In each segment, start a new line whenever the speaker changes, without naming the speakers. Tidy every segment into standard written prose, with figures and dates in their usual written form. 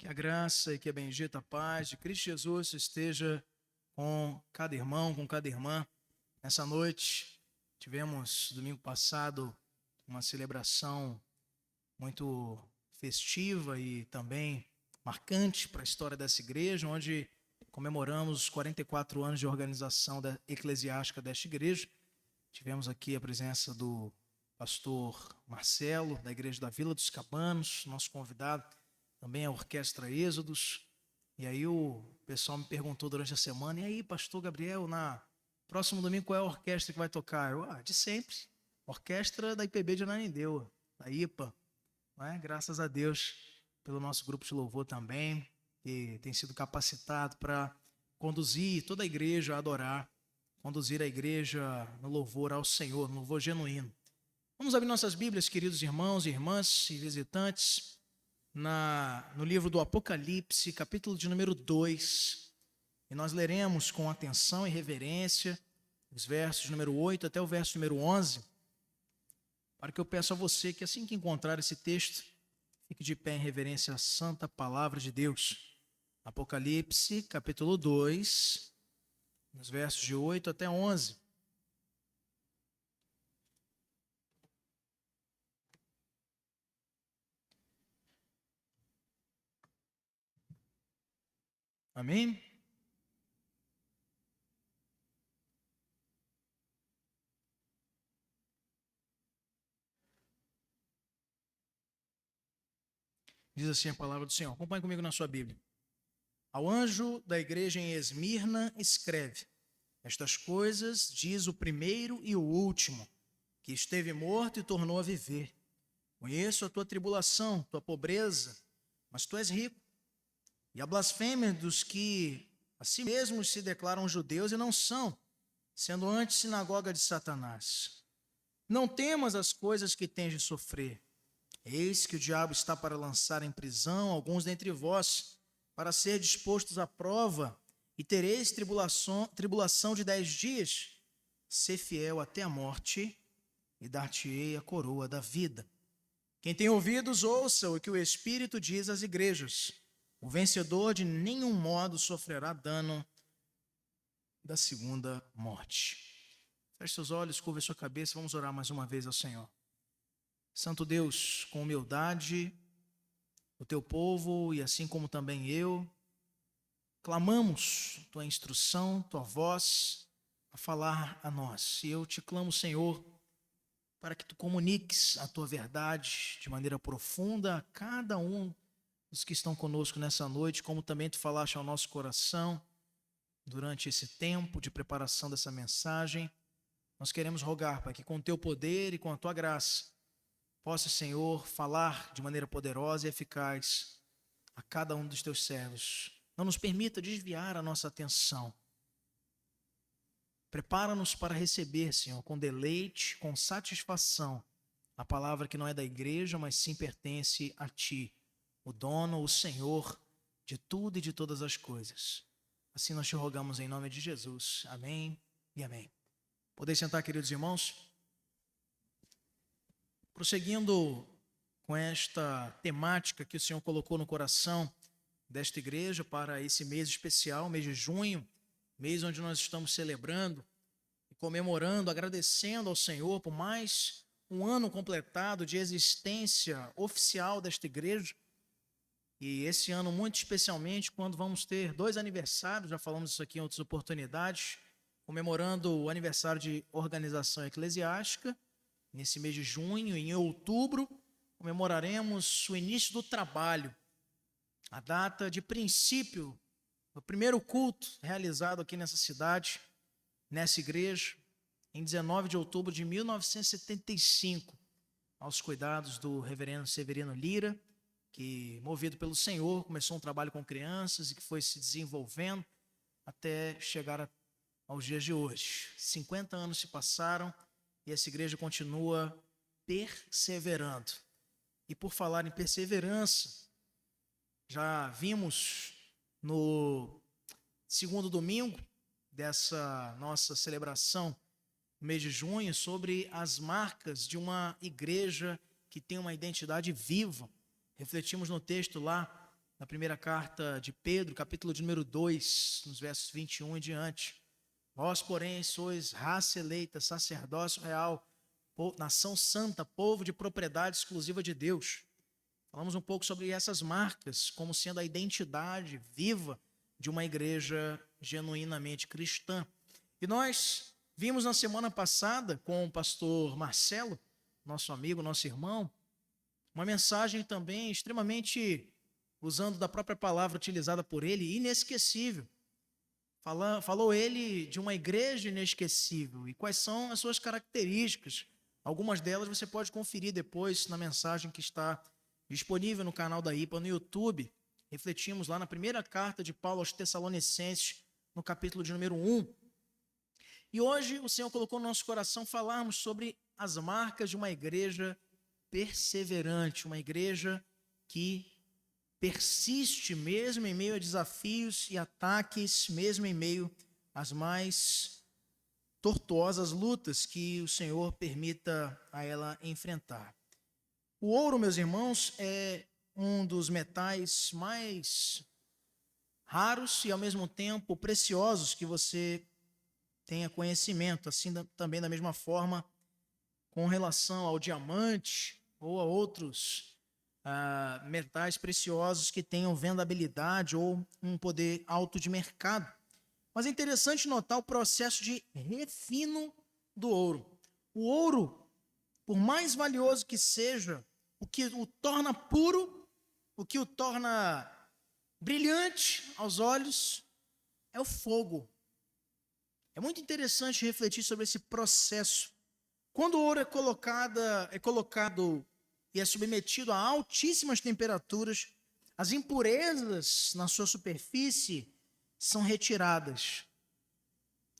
Que a graça e que a bendita paz de Cristo Jesus esteja com cada irmão, com cada irmã. Nessa noite, tivemos, domingo passado, uma celebração muito festiva e também marcante para a história dessa igreja, onde comemoramos os 44 anos de organização eclesiástica desta igreja. Tivemos aqui a presença do pastor Marcelo, da igreja da Vila dos Cabanos, nosso convidado, também a Orquestra Êxodos. E aí o pessoal me perguntou durante a semana: e aí, pastor Gabriel, na próximo domingo qual é a orquestra que vai tocar? Eu, de sempre, orquestra da IPB de Ananindeua, da IPA, não é? Graças a Deus pelo nosso grupo de louvor também, que tem sido capacitado para conduzir toda a igreja a adorar, conduzir a igreja no louvor ao Senhor, no louvor genuíno. Vamos abrir nossas Bíblias, queridos irmãos, irmãs e visitantes, no livro do Apocalipse, capítulo de número 2, e nós leremos com atenção e reverência os versos número 8 até o verso número 11, para que eu peço a você que assim que encontrar esse texto, fique de pé em reverência à santa palavra de Deus. Apocalipse, capítulo 2, nos versos de 8 até 11. Amém? Diz assim a palavra do Senhor. Acompanhe comigo na sua Bíblia. Ao anjo da igreja em Esmirna escreve: estas coisas diz o primeiro e o último, que esteve morto e tornou a viver. Conheço a tua tribulação, tua pobreza, mas tu és rico. E a blasfêmia dos que a si mesmos se declaram judeus e não são, sendo antes sinagoga de Satanás. Não temas as coisas que tens de sofrer. Eis que o diabo está para lançar em prisão alguns dentre vós, para ser dispostos à prova, e tereis tribulação de 10 dias. Sê fiel até a morte, e dar-te-ei a coroa da vida. Quem tem ouvidos, ouça o que o Espírito diz às igrejas. O vencedor de nenhum modo sofrerá dano da segunda morte. Feche seus olhos, curva sua cabeça, vamos orar mais uma vez ao Senhor. Santo Deus, com humildade, o teu povo e assim como também eu, clamamos tua instrução, tua voz a falar a nós. E eu te clamo, Senhor, para que tu comuniques a tua verdade de maneira profunda a cada um dos que estão conosco nessa noite, como também tu falaste ao nosso coração durante esse tempo de preparação dessa mensagem. Nós queremos rogar para que com o teu poder e com a tua graça possa, Senhor, falar de maneira poderosa e eficaz a cada um dos teus servos. Não nos permita desviar a nossa atenção. Prepara-nos para receber, Senhor, com deleite, com satisfação, a palavra que não é da igreja, mas sim pertence a Ti, o dono, o Senhor de tudo e de todas as coisas. Assim nós te rogamos em nome de Jesus. Amém e amém. Podeis sentar, queridos irmãos? Prosseguindo com esta temática que o Senhor colocou no coração desta igreja para esse mês especial, mês de junho, mês onde nós estamos celebrando e comemorando, agradecendo ao Senhor por mais um ano completado de existência oficial desta igreja. E esse ano, muito especialmente, quando vamos ter 2 aniversários, já falamos isso aqui em outras oportunidades, comemorando o aniversário de organização eclesiástica, nesse mês de junho, e em outubro, comemoraremos o início do trabalho, a data de princípio do primeiro culto realizado aqui nessa cidade, nessa igreja, em 19 de outubro de 1975, aos cuidados do reverendo Severino Lira, que, movido pelo Senhor, começou um trabalho com crianças e que foi se desenvolvendo até chegar aos dias de hoje. 50 anos se passaram e essa igreja continua perseverando. E por falar em perseverança, já vimos no segundo domingo dessa nossa celebração, no mês de junho, sobre as marcas de uma igreja que tem uma identidade viva. Refletimos no texto lá na primeira carta de Pedro, capítulo de número 2, nos versos 21 em diante. Vós, porém, sois raça eleita, sacerdócio real, nação santa, povo de propriedade exclusiva de Deus. Falamos um pouco sobre essas marcas, como sendo a identidade viva de uma igreja genuinamente cristã. E nós vimos na semana passada, com o pastor Marcelo, nosso amigo, nosso irmão, uma mensagem também extremamente, usando da própria palavra utilizada por ele, inesquecível. Falou ele de uma igreja inesquecível e quais são as suas características. Algumas delas você pode conferir depois na mensagem que está disponível no canal da IPA no YouTube. Refletimos lá na primeira carta de Paulo aos Tessalonicenses, no capítulo de número 1. E hoje o Senhor colocou no nosso coração falarmos sobre as marcas de uma igreja perseverante, uma igreja que persiste mesmo em meio a desafios e ataques, mesmo em meio às mais tortuosas lutas que o Senhor permita a ela enfrentar. O ouro, meus irmãos, é um dos metais mais raros e ao mesmo tempo preciosos que você tenha conhecimento, assim também da mesma forma com relação ao diamante ou a outros metais preciosos que tenham vendabilidade ou um poder alto de mercado. Mas é interessante notar o processo de refino do ouro. O ouro, por mais valioso que seja, o que o torna puro, o que o torna brilhante aos olhos, é o fogo. É muito interessante refletir sobre esse processo. Quando o ouro é colocado e é submetido a altíssimas temperaturas, as impurezas na sua superfície são retiradas.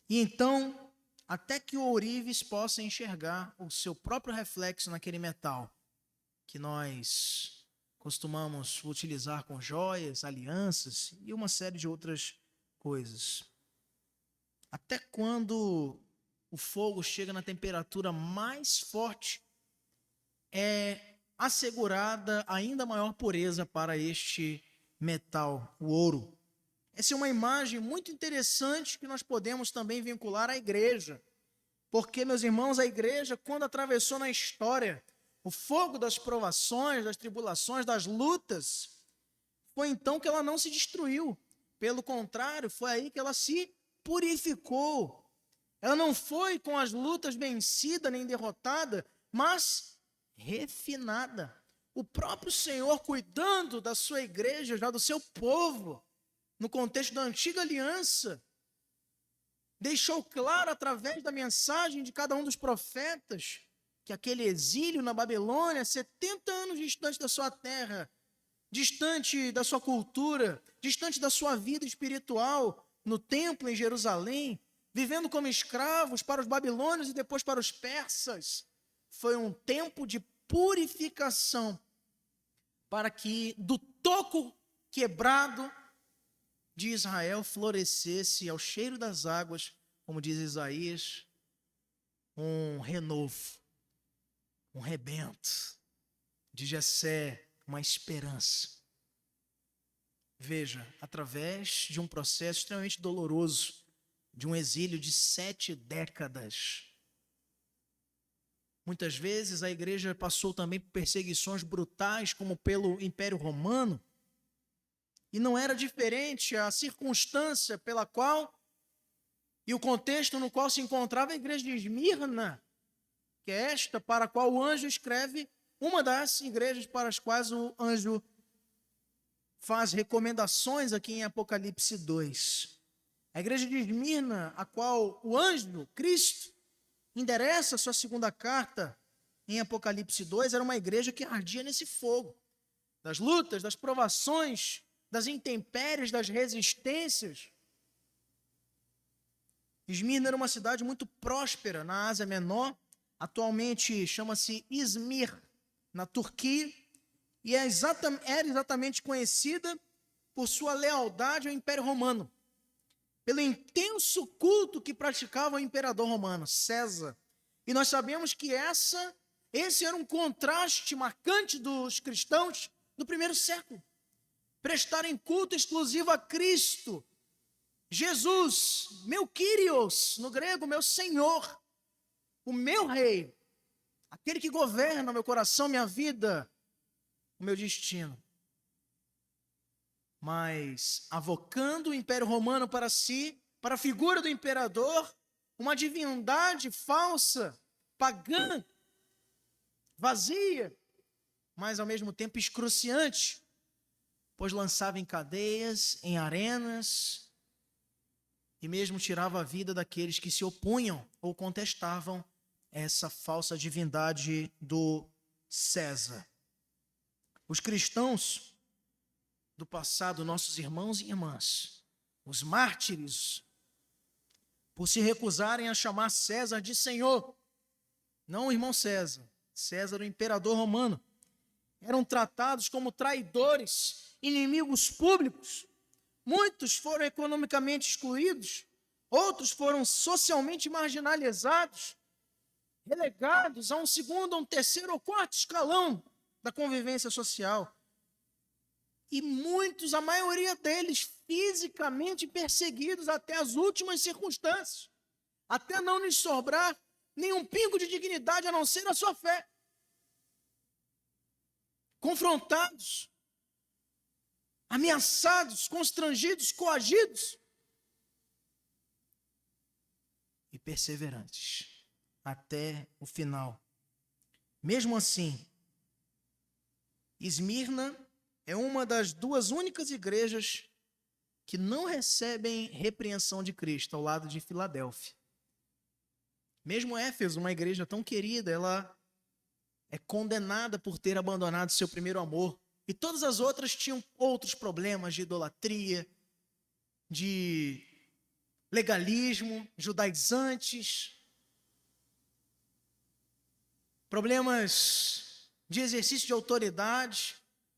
E então, até que o ourives possa enxergar o seu próprio reflexo naquele metal, que nós costumamos utilizar com joias, alianças e uma série de outras coisas. Até quando o fogo chega na temperatura mais forte, é assegurada ainda maior pureza para este metal, o ouro. Essa é uma imagem muito interessante que nós podemos também vincular à igreja. Porque, meus irmãos, a igreja, quando atravessou na história o fogo das provações, das tribulações, das lutas, foi então que ela não se destruiu. Pelo contrário, foi aí que ela se purificou. Ela não foi com as lutas vencida nem derrotada, mas refinada. O próprio Senhor cuidando da sua igreja, já do seu povo, no contexto da antiga aliança, deixou claro através da mensagem de cada um dos profetas que aquele exílio na Babilônia, 70 anos distante da sua terra, distante da sua cultura, distante da sua vida espiritual, no templo em Jerusalém, vivendo como escravos para os babilônios e depois para os persas, foi um tempo de purificação para que do toco quebrado de Israel florescesse ao cheiro das águas, como diz Isaías, um renovo, um rebento, de Jessé, uma esperança. Veja, através de um processo extremamente doloroso, de um exílio de 7 décadas. Muitas vezes a igreja passou também por perseguições brutais, como pelo Império Romano, e não era diferente a circunstância pela qual e o contexto no qual se encontrava a igreja de Esmirna, que é esta para a qual o anjo escreve, uma das igrejas para as quais o anjo faz recomendações aqui em Apocalipse 2. A igreja de Esmirna, a qual o anjo, Cristo, endereça sua segunda carta em Apocalipse 2, era uma igreja que ardia nesse fogo, das lutas, das provações, das intempéries, das resistências. Esmirna era uma cidade muito próspera na Ásia Menor, atualmente chama-se Izmir, na Turquia, e era exatamente conhecida por sua lealdade ao Império Romano, pelo intenso culto que praticava o imperador romano, César. E nós sabemos que esse era um contraste marcante dos cristãos do primeiro século. prestarem culto exclusivo a Cristo, Jesus, meu Kyrios, no grego, meu Senhor, o meu Rei, aquele que governa meu coração, minha vida, o meu destino. Mas, avocando o Império Romano para si, para a figura do imperador, uma divindade falsa, pagã, vazia, mas ao mesmo tempo excruciante, pois lançava em cadeias, em arenas, e mesmo tirava a vida daqueles que se opunham ou contestavam essa falsa divindade do César. Os cristãos do passado, nossos irmãos e irmãs, os mártires, por se recusarem a chamar César de Senhor, não o irmão César, César o imperador romano, eram tratados como traidores, inimigos públicos. Muitos foram economicamente excluídos, outros foram socialmente marginalizados, relegados a um segundo, a um terceiro ou quarto escalão da convivência social. E muitos, a maioria deles, fisicamente perseguidos até as últimas circunstâncias, até não lhes sobrar nenhum pingo de dignidade a não ser a sua fé. Confrontados, ameaçados, constrangidos, coagidos e perseverantes até o final. Mesmo assim, Esmirna é uma das duas únicas igrejas que não recebem repreensão de Cristo, ao lado de Filadélfia. Mesmo Éfeso, uma igreja tão querida, ela é condenada por ter abandonado seu primeiro amor. E todas as outras tinham outros problemas de idolatria, de legalismo, judaizantes, problemas de exercício de autoridade,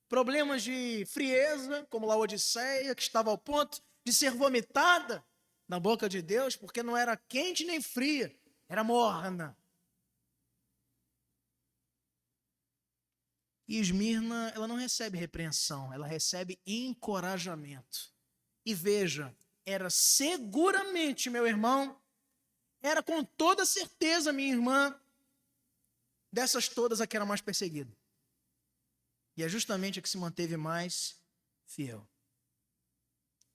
problemas de frieza, como Laodiceia, que estava ao ponto de ser vomitada na boca de Deus, porque não era quente nem fria, era morna. E Esmirna, ela não recebe repreensão, ela recebe encorajamento. E veja, era seguramente, meu irmão, era com toda certeza, minha irmã, dessas todas a que era mais perseguida. E é justamente a que se manteve mais fiel,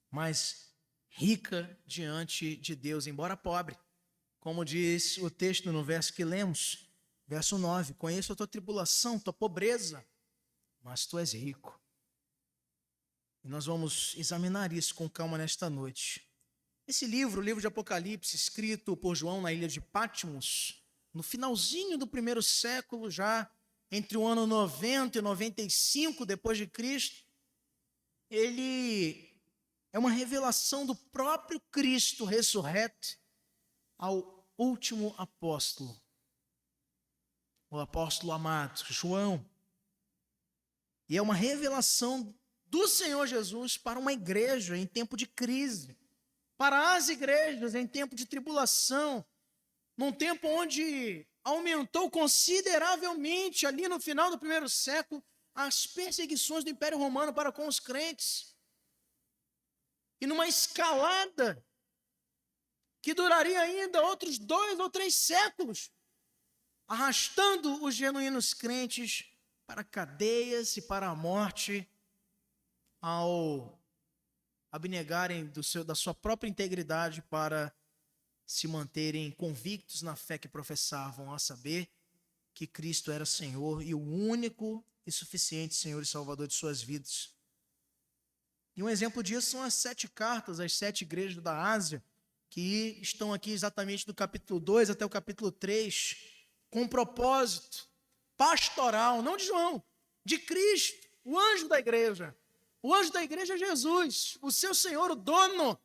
mais rica diante de Deus, embora pobre. Como diz o texto no verso que lemos, verso 9, conheço a tua tribulação, tua pobreza, mas tu és rico. E nós vamos examinar isso com calma nesta noite. Esse livro, o livro de Apocalipse, escrito por João na ilha de Patmos, no finalzinho do primeiro século, já entre o ano 90 e 95 depois de Cristo, ele é uma revelação do próprio Cristo ressurreto ao último apóstolo, o apóstolo amado, João. E é uma revelação do Senhor Jesus para uma igreja em tempo de crise, para as igrejas em tempo de tribulação, num tempo onde aumentou consideravelmente, ali no final do primeiro século, as perseguições do Império Romano para com os crentes. E numa escalada que duraria ainda outros 2 ou 3 séculos, arrastando os genuínos crentes para cadeias e para a morte, ao abnegarem da sua própria integridade para se manterem convictos na fé que professavam, a saber que Cristo era Senhor e o único e suficiente Senhor e Salvador de suas vidas. E um exemplo disso são as 7 cartas às 7 igrejas da Ásia, que estão aqui exatamente do capítulo 2 até o capítulo 3, com um propósito pastoral, não de João, de Cristo, o anjo da igreja. O anjo da igreja é Jesus, o seu Senhor, o dono,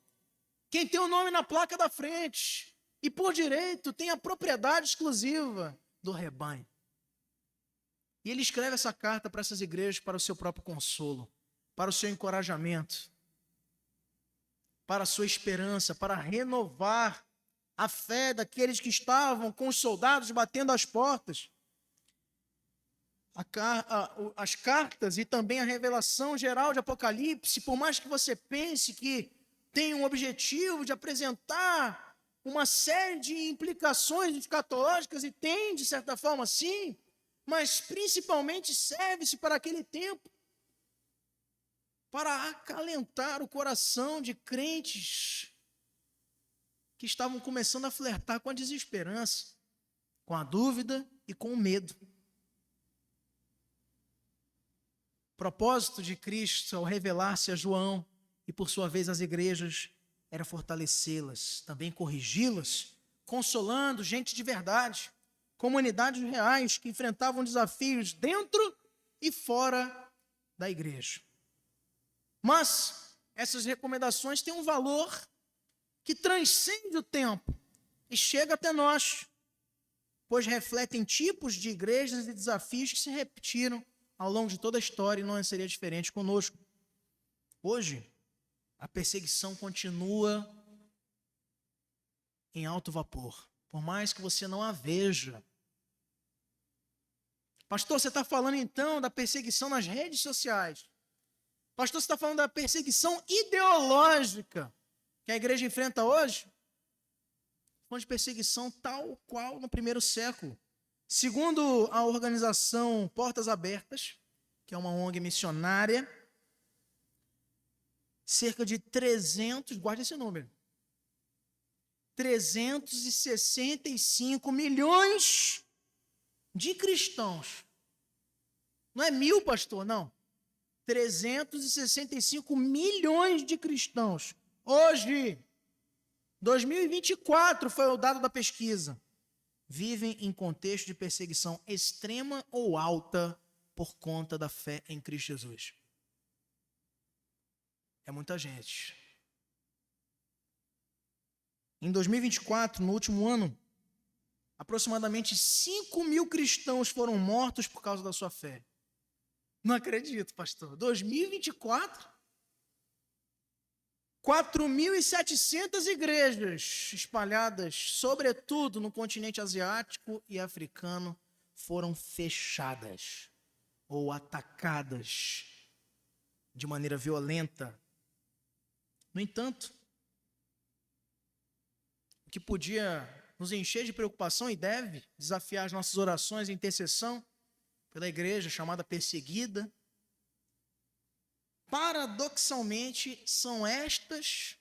quem tem o nome na placa da frente, e por direito tem a propriedade exclusiva do rebanho. E ele escreve essa carta para essas igrejas para o seu próprio consolo, para o seu encorajamento, para a sua esperança, para renovar a fé daqueles que estavam com os soldados batendo as portas. as cartas e também a revelação geral de Apocalipse, por mais que você pense que tem um objetivo de apresentar uma série de implicações escatológicas, e tem, de certa forma, sim, mas principalmente serve-se para aquele tempo, para acalentar o coração de crentes que estavam começando a flertar com a desesperança, com a dúvida e com o medo. O propósito de Cristo ao revelar-se a João e, por sua vez, às igrejas, era fortalecê-las, também corrigi-las, consolando gente de verdade, comunidades reais que enfrentavam desafios dentro e fora da igreja. Mas essas recomendações têm um valor que transcende o tempo e chega até nós, pois refletem tipos de igrejas e desafios que se repetiram ao longo de toda a história, e não seria diferente conosco. Hoje, a perseguição continua em alto vapor, por mais que você não a veja. Pastor, você está falando então da perseguição nas redes sociais. Pastor, você está falando da perseguição ideológica que a igreja enfrenta hoje? Falando de perseguição tal qual no primeiro século. Segundo a organização Portas Abertas, que é uma ONG missionária, cerca de 300, guarde esse número, 365 milhões de cristãos. Não é 1.000, pastor, não. 365 milhões de cristãos. Hoje, 2024 foi o dado da pesquisa. Vivem em contexto de perseguição extrema ou alta por conta da fé em Cristo Jesus. É muita gente. Em 2024, no último ano, aproximadamente 5.000 cristãos foram mortos por causa da sua fé. Não acredito, pastor. 2024? 4.700 igrejas espalhadas, sobretudo no continente asiático e africano, foram fechadas ou atacadas de maneira violenta. No entanto, o que podia nos encher de preocupação e deve desafiar as nossas orações e intercessão pela igreja chamada perseguida, paradoxalmente, são estas,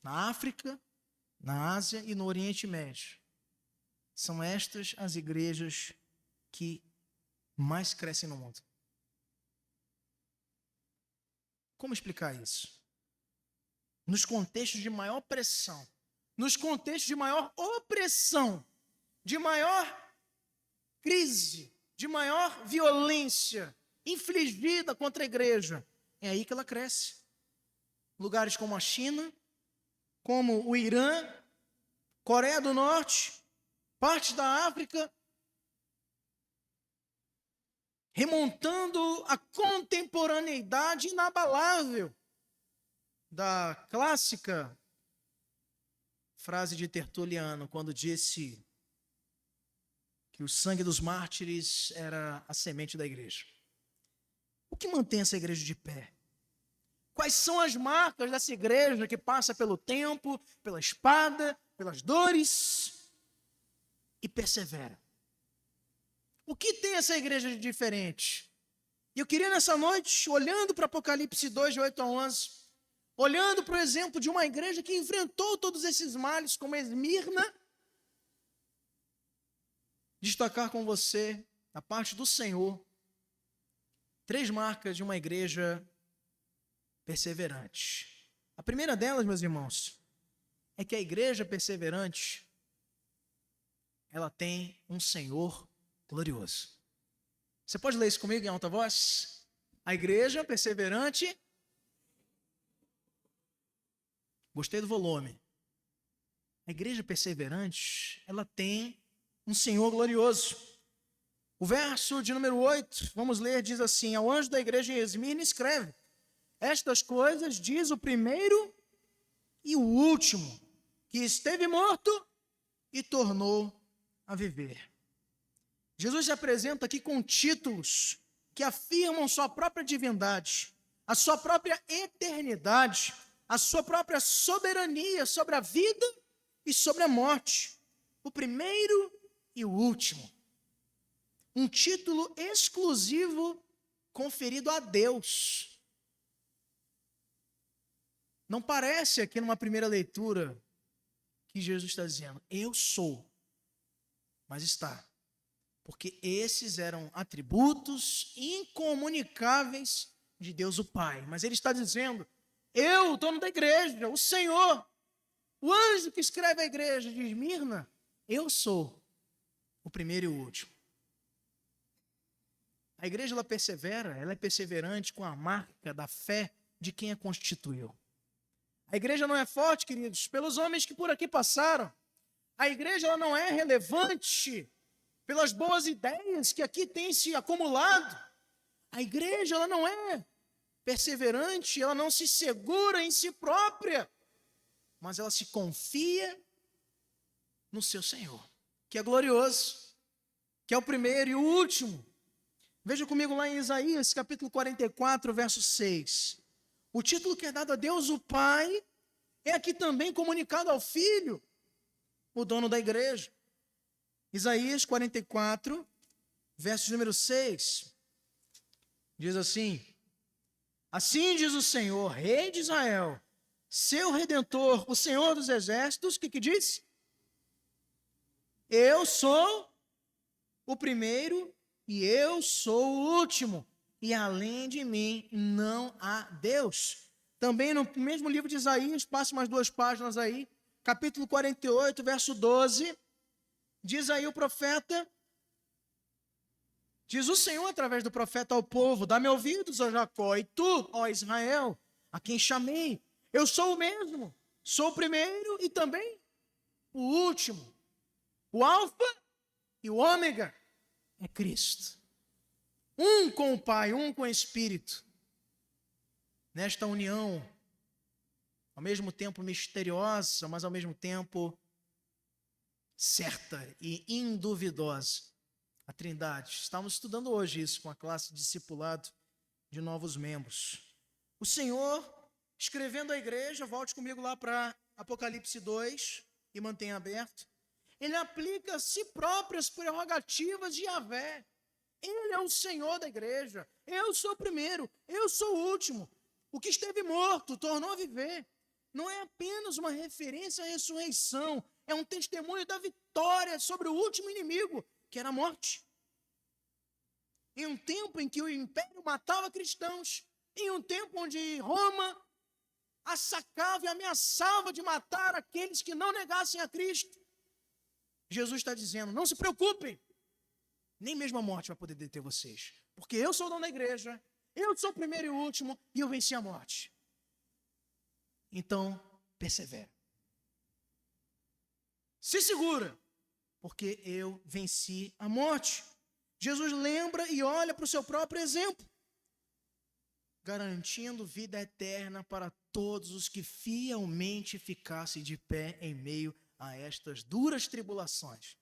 na África, na Ásia e no Oriente Médio, são estas as igrejas que mais crescem no mundo. Como explicar isso? Nos contextos de maior pressão, nos contextos de maior opressão, de maior crise, de maior violência infligida contra a igreja, é aí que ela cresce. Lugares como a China, como o Irã, Coreia do Norte, partes da África, remontando a contemporaneidade inabalável da clássica frase de Tertuliano, quando disse que o sangue dos mártires era a semente da igreja. O que mantém essa igreja de pé? Quais são as marcas dessa igreja que passa pelo tempo, pela espada, pelas dores e persevera? O que tem essa igreja de diferente? E eu queria nessa noite, olhando para Apocalipse 2, de 8 a 11, olhando para o exemplo de uma igreja que enfrentou todos esses males, como Esmirna, destacar com você, da parte do Senhor, 3 marcas de uma igreja perseverante. A primeira delas, meus irmãos, é que a igreja perseverante, ela tem um Senhor glorioso. Você pode ler isso comigo em alta voz? A igreja perseverante. Gostei do volume. A igreja perseverante, ela tem um Senhor glorioso. O verso de número 8, vamos ler, diz assim: ao anjo da igreja em Esmirna escreve: estas coisas diz o primeiro e o último, que esteve morto e tornou a viver. Jesus se apresenta aqui com títulos que afirmam sua própria divindade, a sua própria eternidade, a sua própria soberania sobre a vida e sobre a morte, o primeiro e o último. Um título exclusivo conferido a Deus. Não parece aqui numa primeira leitura que Jesus está dizendo, eu sou, mas está. Porque esses eram atributos incomunicáveis de Deus o Pai. Mas ele está dizendo, eu, o dono da igreja, o Senhor, o anjo que escreve a igreja de Esmirna, eu sou o primeiro e o último. A igreja ela persevera, ela é perseverante com a marca da fé de quem a constituiu. A igreja não é forte, queridos, pelos homens que por aqui passaram. A igreja ela não é relevante pelas boas ideias que aqui têm se acumulado. A igreja ela não é perseverante, ela não se segura em si própria, mas ela se confia no seu Senhor, que é glorioso, que é o primeiro e o último. Veja comigo lá em Isaías, capítulo 44, verso 6. O título que é dado a Deus o Pai é aqui também comunicado ao Filho, o dono da igreja. Isaías 44, verso número 6, diz assim, assim diz o Senhor, Rei de Israel, seu Redentor, o Senhor dos Exércitos, o que diz? Eu sou o primeiro e eu sou o último, e além de mim não há Deus. Também no mesmo livro de Isaías, passe mais 2 páginas aí, capítulo 48, verso 12, diz aí o profeta, diz o Senhor através do profeta ao povo, dá-me ouvidos, ó Jacó, e tu, ó Israel, a quem chamei, eu sou o mesmo, sou o primeiro e também o último, o alfa e o ômega é Cristo. Um com o Pai, um com o Espírito. Nesta união, ao mesmo tempo misteriosa, mas ao mesmo tempo certa e induvidosa, a Trindade. Estamos estudando hoje isso com a classe de discipulado de novos membros. O Senhor, escrevendo à igreja, volte comigo lá para Apocalipse 2 e mantenha aberto. Ele aplica a si próprias prerrogativas de Yahvé. Ele é o Senhor da igreja. Eu sou o primeiro, eu sou o último. O que esteve morto tornou a viver. Não é apenas uma referência à ressurreição, é um testemunho da vitória sobre o último inimigo, que era a morte. Em um tempo em que o império matava cristãos, em um tempo onde Roma assacava e ameaçava de matar aqueles que não negassem a Cristo, Jesus está dizendo, não se preocupem, nem mesmo a morte vai poder deter vocês, porque eu sou o dono da igreja, eu sou o primeiro e o último, e eu venci a morte. Então, persevera. Se segura, porque eu venci a morte. Jesus lembra e olha para o seu próprio exemplo, garantindo vida eterna para todos os que fielmente ficassem de pé em meio a estas duras tribulações.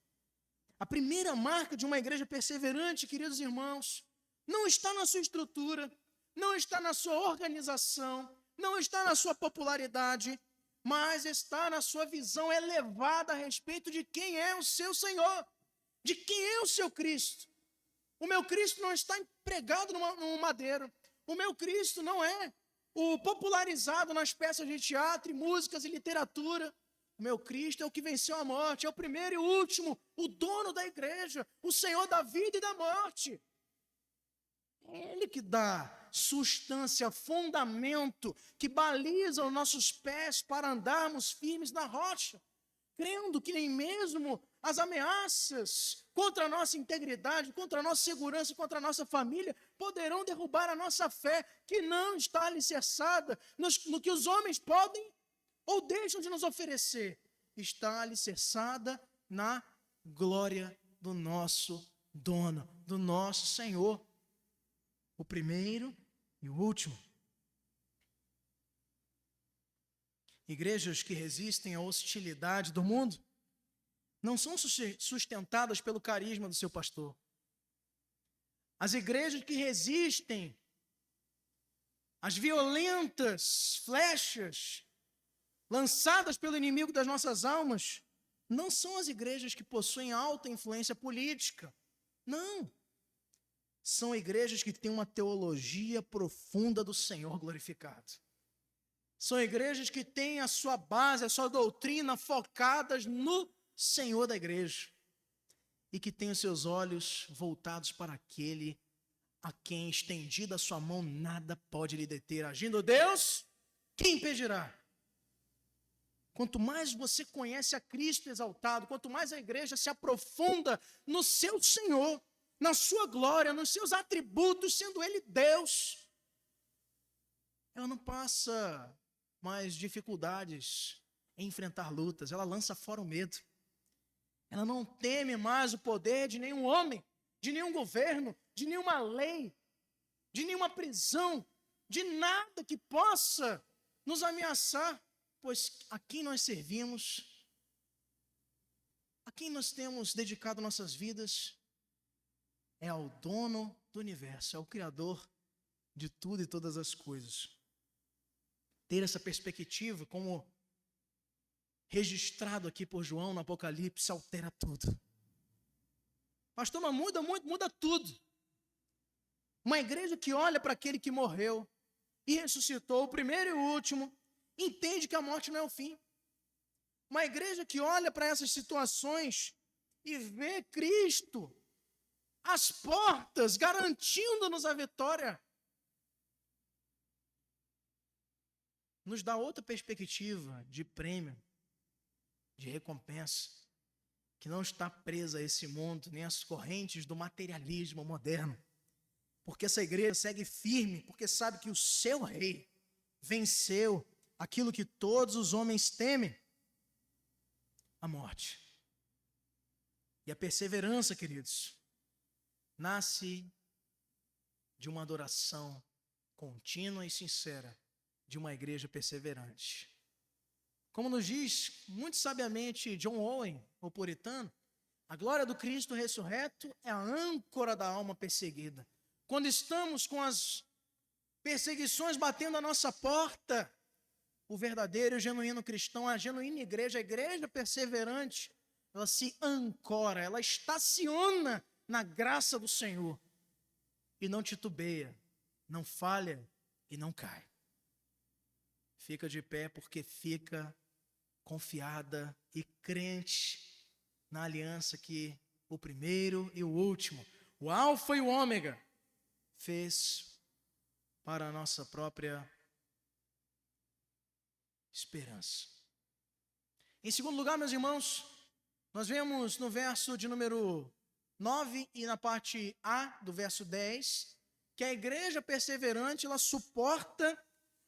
A primeira marca de uma igreja perseverante, queridos irmãos, não está na sua estrutura, não está na sua organização, não está na sua popularidade, mas está na sua visão elevada a respeito de quem é o seu Senhor, de quem é o seu Cristo. O meu Cristo não está empregado num madeiro. O meu Cristo não é o popularizado nas peças de teatro, músicas e literatura. O meu Cristo é o que venceu a morte, é o primeiro e o último, o dono da igreja, o Senhor da vida e da morte. É Ele que dá substância, fundamento, que baliza os nossos pés para andarmos firmes na rocha, crendo que nem mesmo as ameaças contra a nossa integridade, contra a nossa segurança, contra a nossa família, poderão derrubar a nossa fé, que não está alicerçada no que os homens podem ou deixam de nos oferecer. Está alicerçada na glória do nosso dono, do nosso Senhor, o primeiro e o último. Igrejas que resistem à hostilidade do mundo não são sustentadas pelo carisma do seu pastor, As igrejas que resistem às violentas flechas lançadas pelo inimigo das nossas almas não são as igrejas que possuem alta influência política. Não. São igrejas que têm uma teologia profunda do Senhor glorificado. São igrejas que têm a sua base, a sua doutrina focadas no Senhor da igreja. E que têm os seus olhos voltados para aquele a quem, estendida a sua mão, nada pode lhe deter. Agindo Deus, quem impedirá? Quanto mais você conhece a Cristo exaltado, quanto mais a igreja se aprofunda no seu Senhor, na sua glória, nos seus atributos, sendo Ele Deus, ela não passa mais dificuldades em enfrentar lutas, ela lança fora o medo. Ela não teme mais o poder de nenhum homem, de nenhum governo, de nenhuma lei, de nenhuma prisão, de nada que possa nos ameaçar, pois a quem nós servimos, a quem nós temos dedicado nossas vidas, é ao dono do universo, é ao Criador de tudo e todas as coisas. Ter essa perspectiva, como registrado aqui por João no Apocalipse, altera tudo. Pastor, mas muda tudo. Uma igreja que olha para aquele que morreu e ressuscitou, o primeiro e o último, entende que a morte não é o fim. Uma igreja que olha para essas situações e vê Cristo às portas, garantindo-nos a vitória, nos dá outra perspectiva de prêmio, de recompensa, que não está presa a esse mundo, nem às correntes do materialismo moderno. Porque essa igreja segue firme, porque sabe que o seu rei venceu aquilo que todos os homens temem, a morte. E a perseverança, queridos, nasce de uma adoração contínua e sincera de uma igreja perseverante. Como nos diz muito sabiamente John Owen, o puritano, a glória do Cristo ressurreto é a âncora da alma perseguida. Quando estamos com as perseguições batendo à nossa porta, o verdadeiro e o genuíno cristão, a genuína igreja, a igreja perseverante, ela se ancora, ela estaciona na graça do Senhor e não titubeia, não falha e não cai. Fica de pé porque fica confiada e crente na aliança que o primeiro e o último, o Alfa e o Ômega, fez para a nossa própria esperança. Em segundo lugar, meus irmãos, nós vemos no verso de número 9 e na parte A do verso 10, que a igreja perseverante, ela suporta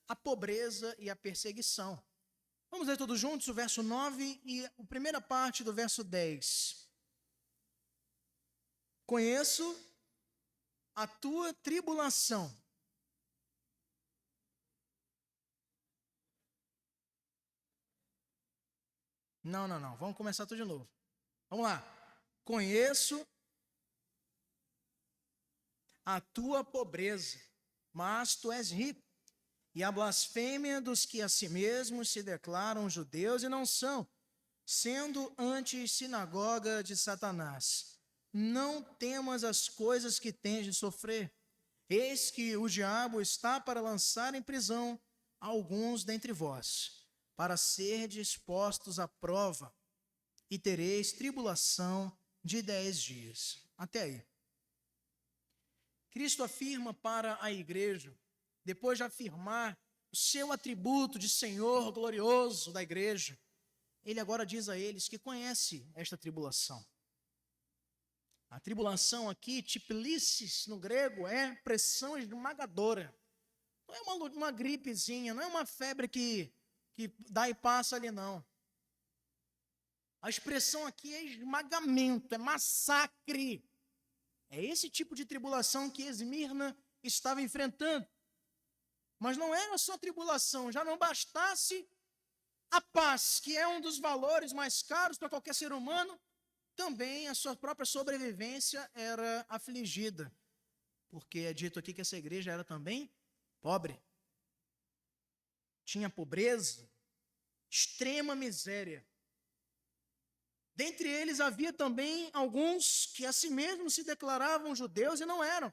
a pobreza e a perseguição. Vamos ler todos juntos o verso 9 e a primeira parte do verso 10. Conheço a tua tribulação. Não. Vamos começar tudo de novo. Vamos lá. Conheço a tua pobreza, mas tu és rico. E a blasfêmia dos que a si mesmos se declaram judeus e não são, sendo antes sinagoga de Satanás. Não temas as coisas que tens de sofrer. Eis que o diabo está para lançar em prisão alguns dentre vós, para serdes postos à prova, e tereis tribulação de 10 dias. Até aí. Cristo afirma para a igreja, depois de afirmar o seu atributo de Senhor glorioso da igreja, ele agora diz a eles que conhece esta tribulação. A tribulação aqui, tiplices no grego, é pressão esmagadora. Não é uma gripezinha, não é uma febre que dá e passa ali, não. A expressão aqui é esmagamento, é massacre. É esse tipo de tribulação que Esmirna estava enfrentando. Mas não era só tribulação, já não bastasse a paz, que é um dos valores mais caros para qualquer ser humano, também a sua própria sobrevivência era afligida. porque é dito aqui que essa igreja era também pobre. Tinha pobreza, extrema miséria. Dentre eles havia também alguns que a si mesmos se declaravam judeus e não eram,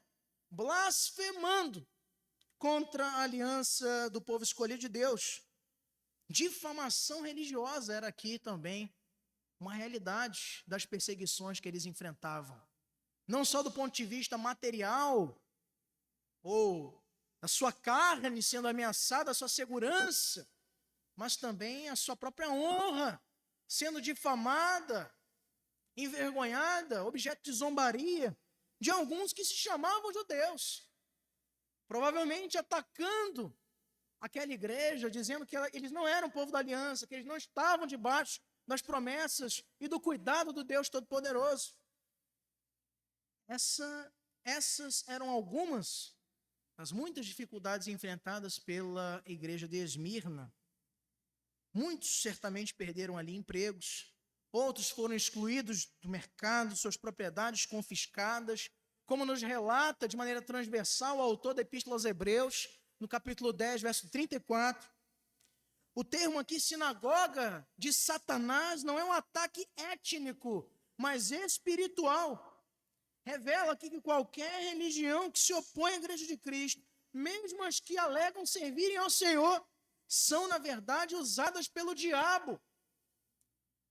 blasfemando contra a aliança do povo escolhido de Deus. Difamação religiosa era aqui também uma realidade das perseguições que eles enfrentavam. Não só do ponto de vista material, ou a sua carne sendo ameaçada, a sua segurança, mas também a sua própria honra sendo difamada, envergonhada, objeto de zombaria de alguns que se chamavam judeus, provavelmente atacando aquela igreja, dizendo que eles não eram povo da aliança, que eles não estavam debaixo das promessas e do cuidado do Deus Todo-Poderoso. Essas eram algumas das muitas dificuldades enfrentadas pela igreja de Esmirna. Muitos certamente perderam ali empregos, outros foram excluídos do mercado, suas propriedades confiscadas, como nos relata de maneira transversal o autor da Epístola aos Hebreus, no capítulo 10, verso 34. O termo aqui, sinagoga de Satanás, não é um ataque étnico, mas espiritual. Revela aqui que qualquer religião que se opõe à igreja de Cristo, mesmo as que alegam servirem ao Senhor, são, na verdade, usadas pelo diabo.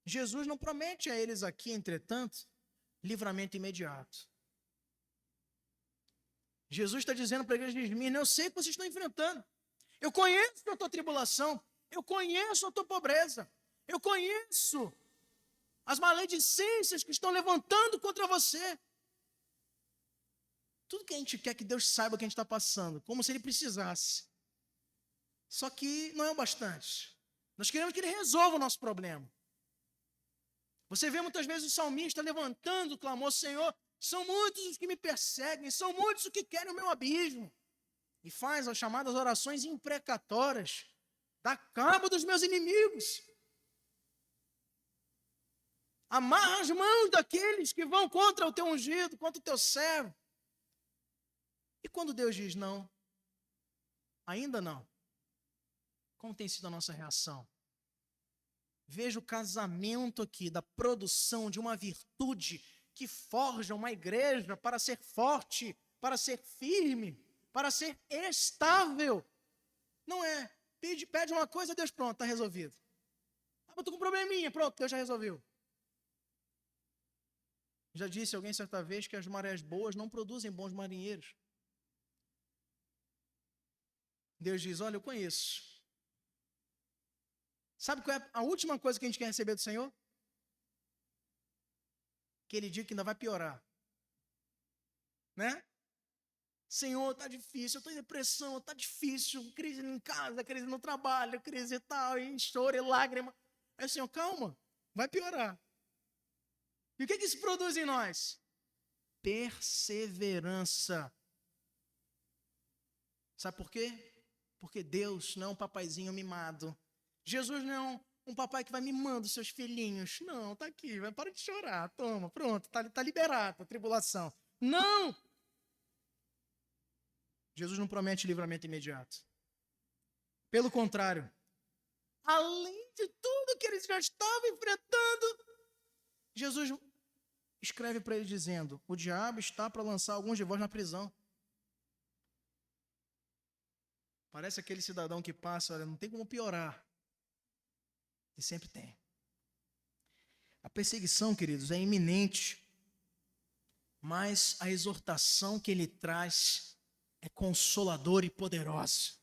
Jesus não promete a eles aqui, entretanto, livramento imediato. Jesus está dizendo para a igreja de Esmirna: eu sei que vocês estão enfrentando. Eu conheço a tua tribulação. Eu conheço a tua pobreza. Eu conheço as maledicências que estão levantando contra você. Tudo que a gente quer que Deus saiba o que a gente está passando, como se Ele precisasse. Só que não é o bastante. Nós queremos que Ele resolva o nosso problema. Você vê muitas vezes o salmista levantando o clamor: Senhor, são muitos os que me perseguem, são muitos os que querem o meu abismo. E faz as chamadas orações imprecatórias: dá cabo dos meus inimigos. Amarra as mãos daqueles que vão contra o teu ungido, contra o teu servo. E quando Deus diz não, ainda não, como tem sido a nossa reação? Veja o casamento aqui da produção de uma virtude que forja uma igreja para ser forte, para ser firme, para ser estável. Não é, pede uma coisa, Deus, pronto, está resolvido. Ah, eu estou com um probleminha, pronto, Deus já resolveu. Já disse alguém certa vez que as marés boas não produzem bons marinheiros. Deus diz: olha, eu conheço. Sabe qual é a última coisa que a gente quer receber do Senhor? Que Ele diga que ainda vai piorar. Né? Senhor, está difícil, eu estou em depressão, está difícil, crise em casa, crise no trabalho, crise e tal, e choro e lágrima. Aí o Senhor, calma, vai piorar. E o que isso produz em nós? Perseverança. Sabe por quê? Porque Deus não é um papaizinho mimado. Jesus não é um papai que vai mimando seus filhinhos. Não, está aqui, vai, para de chorar, toma, pronto, está liberado a tribulação. Não! Jesus não promete livramento imediato. Pelo contrário, além de tudo que eles já estavam enfrentando, Jesus escreve para eles dizendo: o diabo está para lançar alguns de vós na prisão. Parece aquele cidadão que passa: olha, não tem como piorar. E sempre tem. A perseguição, queridos, é iminente, mas a exortação que ele traz é consoladora e poderosa.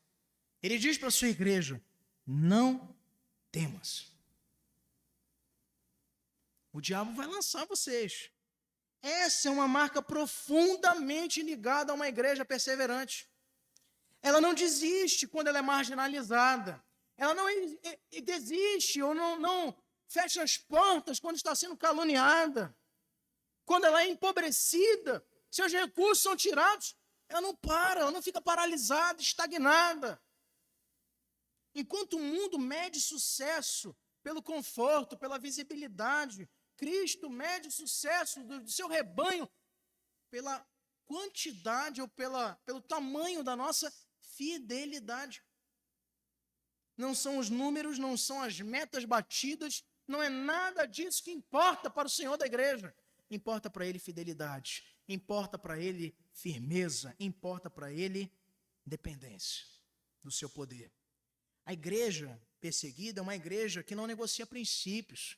Ele diz para a sua igreja: não temas. O diabo vai lançar vocês. Essa é uma marca profundamente ligada a uma igreja perseverante. Ela não desiste quando ela é marginalizada. Ela não desiste ou não fecha as portas quando está sendo caluniada. Quando ela é empobrecida, seus recursos são tirados, ela não para, ela não fica paralisada, estagnada. Enquanto o mundo mede sucesso pelo conforto, pela visibilidade, Cristo mede o sucesso do seu rebanho pela quantidade ou pelo tamanho da nossa fidelidade. Não são os números, não são as metas batidas, não é nada disso que importa para o Senhor da igreja. Importa para Ele fidelidade, importa para Ele firmeza, importa para Ele dependência do seu poder. A igreja perseguida é uma igreja que não negocia princípios.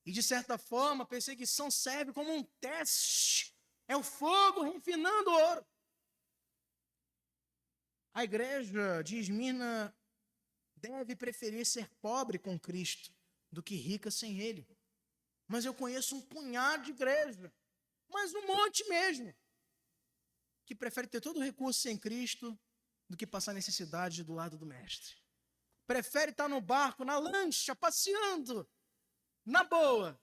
E, de certa forma, a perseguição serve como um teste. É o fogo refinando o ouro. A igreja de Esmirna deve preferir ser pobre com Cristo do que rica sem Ele. Mas eu conheço um punhado de igreja, mas um monte mesmo, que prefere ter todo o recurso sem Cristo do que passar necessidade do lado do Mestre. Prefere estar no barco, na lancha, passeando, na boa,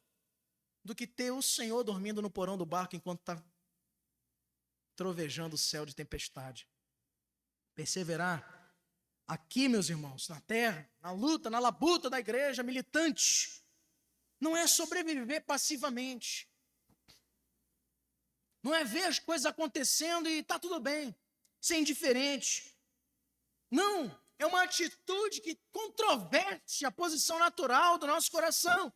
do que ter o Senhor dormindo no porão do barco enquanto está trovejando o céu de tempestade. Perseverar aqui, meus irmãos, na terra, na luta, na labuta da igreja militante, não é sobreviver passivamente. Não é ver as coisas acontecendo e está tudo bem, ser indiferente. Não, é uma atitude que controverte a posição natural do nosso coração.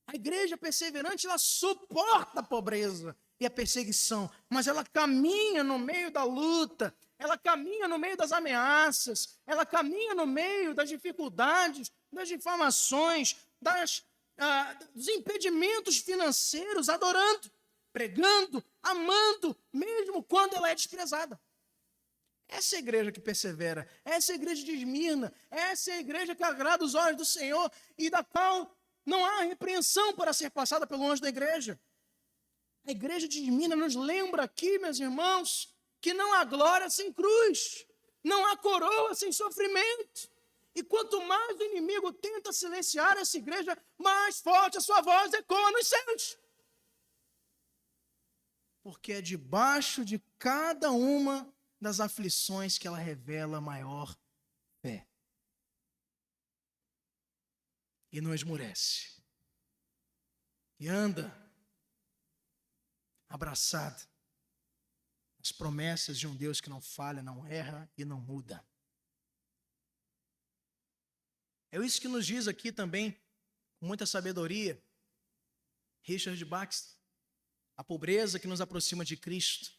A igreja perseverante, ela suporta a pobreza e a perseguição, mas ela caminha no meio da luta, ela caminha no meio das ameaças, ela caminha no meio das dificuldades, das difamações, dos impedimentos financeiros, adorando, pregando, amando, mesmo quando ela é desprezada. Essa é a igreja que persevera, essa é a igreja de Esmirna, essa é a igreja que agrada os olhos do Senhor e da qual não há repreensão para ser passada pelo anjo da igreja. A igreja de Esmirna nos lembra aqui, meus irmãos, que não há glória sem cruz, não há coroa sem sofrimento. E quanto mais o inimigo tenta silenciar essa igreja, mais forte a sua voz ecoa nos céus. Porque é debaixo de cada uma das aflições que ela revela maior fé. E não esmurece. E anda abraçada às promessas de um Deus que não falha, não erra e não muda. É isso que nos diz aqui também, com muita sabedoria, Richard Baxter. A pobreza que nos aproxima de Cristo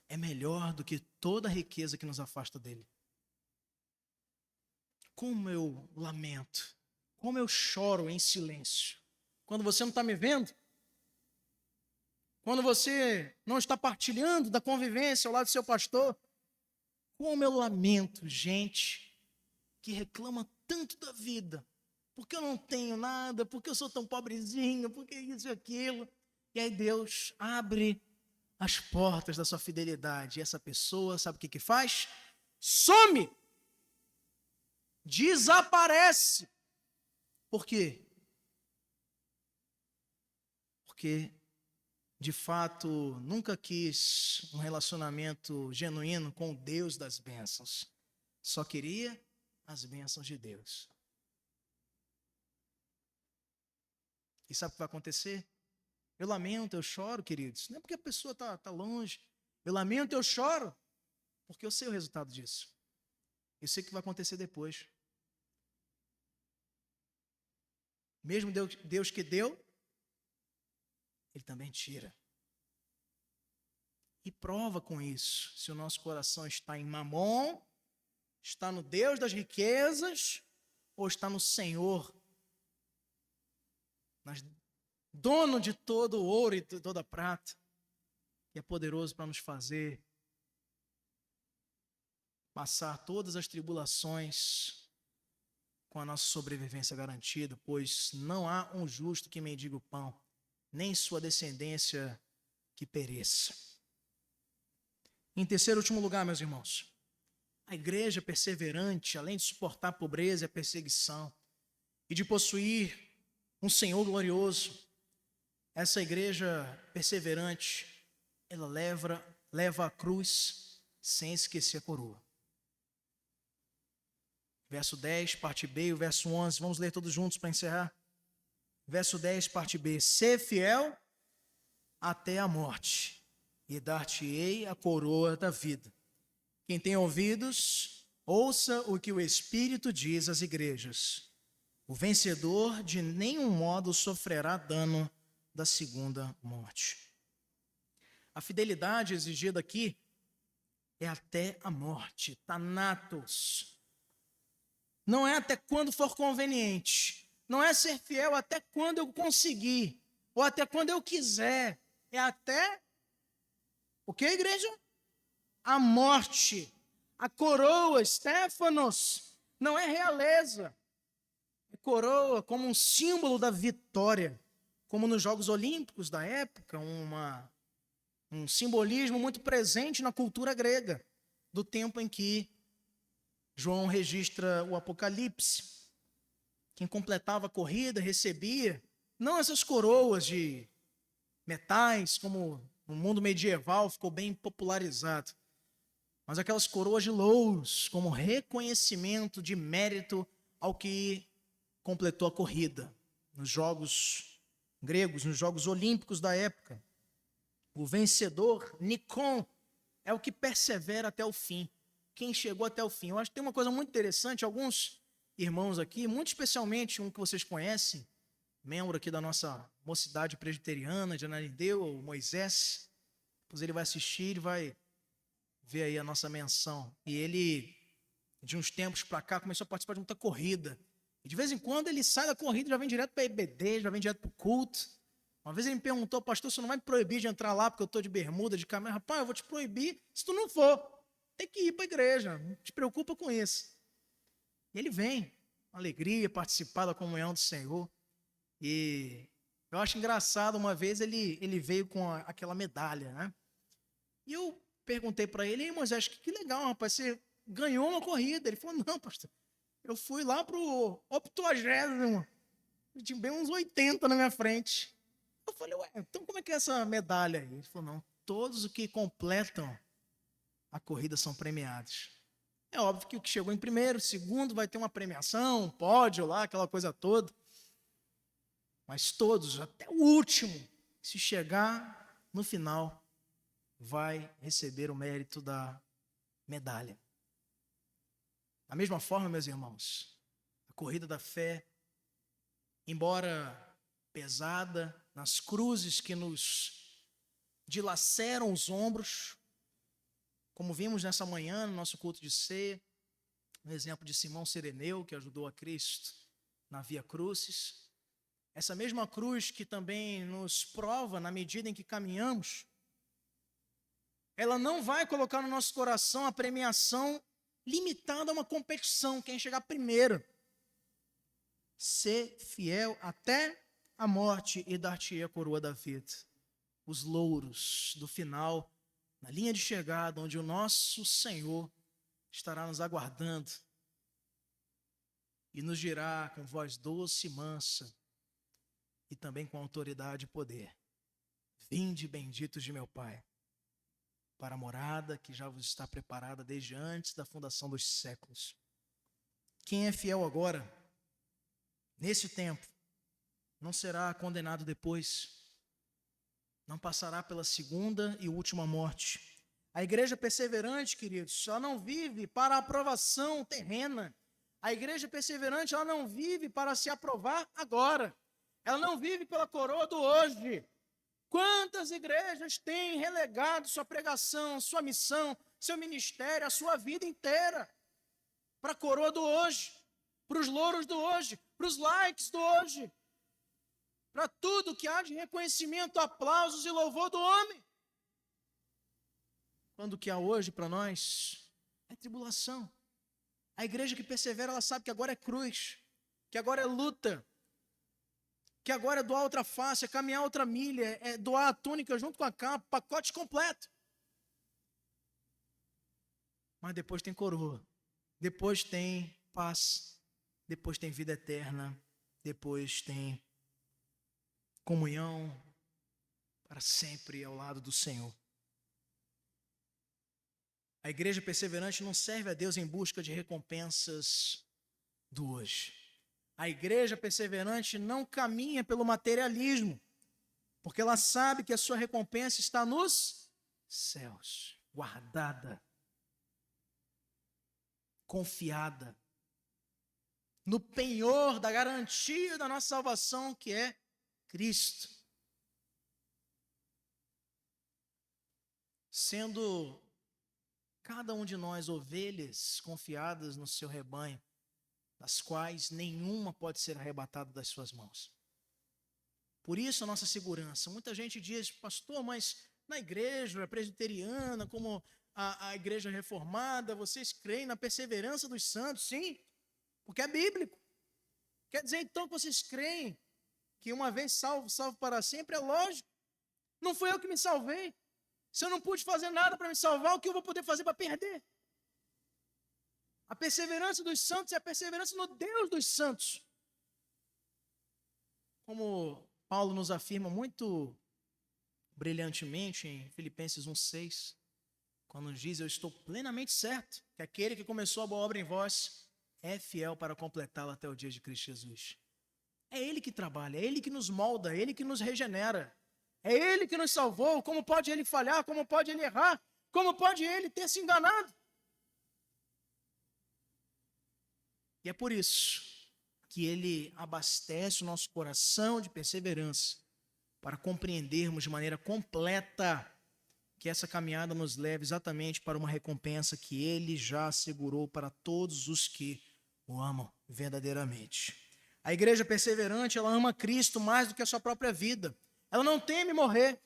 é melhor do que toda a riqueza que nos afasta dele. Como eu lamento, como eu choro em silêncio. Quando você não está me vendo, quando você não está partilhando da convivência ao lado do seu pastor, como eu lamento gente que reclama tanto da vida, porque eu não tenho nada, porque eu sou tão pobrezinho, porque isso e aquilo. E aí Deus abre as portas da sua fidelidade. E essa pessoa, sabe o que faz? Some! Desaparece! Por quê? Porque, de fato, nunca quis um relacionamento genuíno com o Deus das bênçãos. Só queria as bênçãos de Deus. E sabe o que vai acontecer? Eu lamento, eu choro, queridos. Não é porque a pessoa está longe. Eu lamento, eu choro, porque eu sei o resultado disso. Eu sei o que vai acontecer depois. Mesmo Deus que deu, Ele também tira. E prova com isso se o nosso coração está em Mamon, está no Deus das riquezas, ou está no Senhor, dono de todo o ouro e de toda a prata, que é poderoso para nos fazer passar todas as tribulações com a nossa sobrevivência garantida, pois não há um justo que mendigue o pão, nem sua descendência que pereça. Em terceiro e último lugar, meus irmãos, a igreja perseverante, além de suportar a pobreza e a perseguição, e de possuir um Senhor glorioso, essa igreja perseverante, ela leva a cruz sem esquecer a coroa. Verso 10, parte B, e o verso 11, vamos ler todos juntos para encerrar. Verso 10, parte B, ser fiel até a morte, e dar-te-ei a coroa da vida. Quem tem ouvidos, ouça o que o Espírito diz às igrejas. O vencedor de nenhum modo sofrerá dano da segunda morte. A fidelidade exigida aqui é até a morte, thanatos. Não é até quando for conveniente. Não é ser fiel até quando eu conseguir, ou até quando eu quiser. É até o que, igreja? A morte. A coroa, Stefanos, não é realeza. É coroa como um símbolo da vitória. Como nos Jogos Olímpicos da época, um simbolismo muito presente na cultura grega, do tempo em que João registra o Apocalipse. Quem completava a corrida recebia, não essas coroas de metais, como no mundo medieval ficou bem popularizado, mas aquelas coroas de louros, como reconhecimento de mérito ao que completou a corrida. Nos Jogos gregos, nos Jogos Olímpicos da época, o vencedor, Nikon, é o que persevera até o fim. Quem chegou até o fim. Eu acho que tem uma coisa muito interessante, alguns irmãos aqui, muito especialmente um que vocês conhecem, membro aqui da nossa mocidade presbiteriana de Ananindeua, o Moisés. Depois ele vai assistir e vai ver aí a nossa menção. E ele, de uns tempos para cá, começou a participar de muita corrida. E de vez em quando ele sai da corrida e já vem direto para a EBD, já vem direto para o culto. Uma vez ele me perguntou, pastor, você não vai me proibir de entrar lá porque eu estou de bermuda, de camisa? Rapaz, eu vou te proibir se tu não for. Tem que ir para a igreja, não te preocupa com isso. E ele vem, com alegria, participar da comunhão do Senhor. E eu acho engraçado, uma vez ele veio com aquela medalha, né? E eu perguntei para ele, Moisés, que legal, rapaz, você ganhou uma corrida. Ele falou, não, pastor, eu fui lá pro 80º, tinha bem uns 80 na minha frente. Eu falei, ué, então como é que é essa medalha aí? Ele falou, não, todos os que completam a corrida são premiados. É óbvio que o que chegou em primeiro, segundo, vai ter uma premiação, um pódio lá, aquela coisa toda. Mas todos, até o último, se chegar no final, vai receber o mérito da medalha. Da mesma forma, meus irmãos, a corrida da fé, embora pesada, nas cruzes que nos dilaceram os ombros, como vimos nessa manhã no nosso culto de ceia, no exemplo de Simão Cireneu, que ajudou a Cristo na Via Crucis, essa mesma cruz que também nos prova na medida em que caminhamos, ela não vai colocar no nosso coração a premiação limitada a uma competição, quem chegar primeiro. Ser fiel até a morte e dar-te a coroa da vida. Os louros do final, na linha de chegada, onde o nosso Senhor estará nos aguardando e nos dirá com voz doce e mansa e também com autoridade e poder: vinde, benditos de meu Pai, para a morada que já vos está preparada desde antes da fundação dos séculos. Quem é fiel agora, nesse tempo, não será condenado depois, não passará pela segunda e última morte. A igreja perseverante, queridos, só não vive para a aprovação terrena. A igreja perseverante, ela não vive para se aprovar agora. Ela não vive pela coroa do hoje. Quantas igrejas têm relegado sua pregação, sua missão, seu ministério, a sua vida inteira para a coroa do hoje, para os louros do hoje, para os likes do hoje, para tudo que há de reconhecimento, aplausos e louvor do homem. Quando o que há hoje para nós é tribulação. A igreja que persevera, ela sabe que agora é cruz, que agora é luta, que agora é doar outra face, é caminhar outra milha, é doar a túnica junto com a capa, pacote completo. Mas depois tem coroa, depois tem paz, depois tem vida eterna, depois tem comunhão para sempre ao lado do Senhor. A igreja perseverante não serve a Deus em busca de recompensas do hoje. A igreja perseverante não caminha pelo materialismo, porque ela sabe que a sua recompensa está nos céus, guardada, confiada no penhor da garantia da nossa salvação, que é Cristo. Sendo cada um de nós ovelhas confiadas no seu rebanho, das quais nenhuma pode ser arrebatada das suas mãos. Por isso a nossa segurança. Muita gente diz, pastor, mas na igreja presbiteriana, como a igreja reformada, vocês creem na perseverança dos santos? Sim, porque é bíblico. Quer dizer então que vocês creem que uma vez salvo, salvo para sempre? É lógico. Não fui eu que me salvei. Se eu não pude fazer nada para me salvar, o que eu vou poder fazer para perder? A perseverança dos santos é a perseverança no Deus dos santos. Como Paulo nos afirma muito brilhantemente em Filipenses 1,6, quando nos diz, eu estou plenamente certo que aquele que começou a boa obra em vós é fiel para completá-la até o dia de Cristo Jesus. É Ele que trabalha, é Ele que nos molda, é Ele que nos regenera. É Ele que nos salvou. Como pode Ele falhar? Como pode Ele errar? Como pode Ele ter se enganado? E é por isso que Ele abastece o nosso coração de perseverança para compreendermos de maneira completa que essa caminhada nos leve exatamente para uma recompensa que Ele já assegurou para todos os que o amam verdadeiramente. A igreja perseverante, ela ama Cristo mais do que a sua própria vida. Ela não teme morrer.